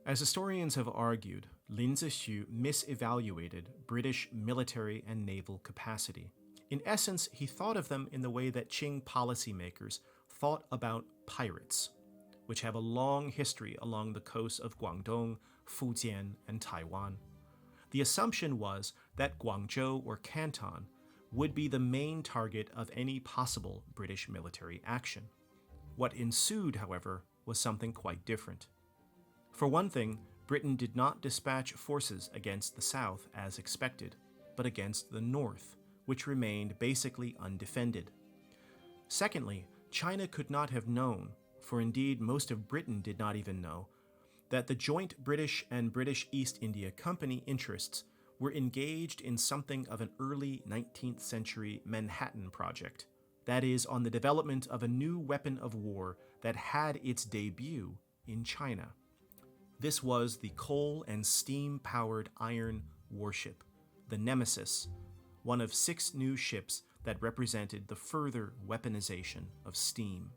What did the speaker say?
As historians have argued, Lin Zexu misevaluated British military and naval capacity. In essence, he thought of them in the way that Qing policymakers thought about pirates, which have a long history along the coasts of Guangdong, Fujian, and Taiwan. The assumption was that Guangzhou or Canton would be the main target of any possible British military action. What ensued, however, was something quite different. For one thing, Britain did not dispatch forces against the south as expected, but against the north, which remained basically undefended. Secondly, China could not have known, for indeed most of Britain did not even know, that the joint British and British East India Company interests were engaged in something of an early 19th century Manhattan Project, that is, on the development of a new weapon of war that had its debut in China. This was the coal and steam-powered iron warship, the Nemesis, one of 6 new ships that represented the further weaponization of steam.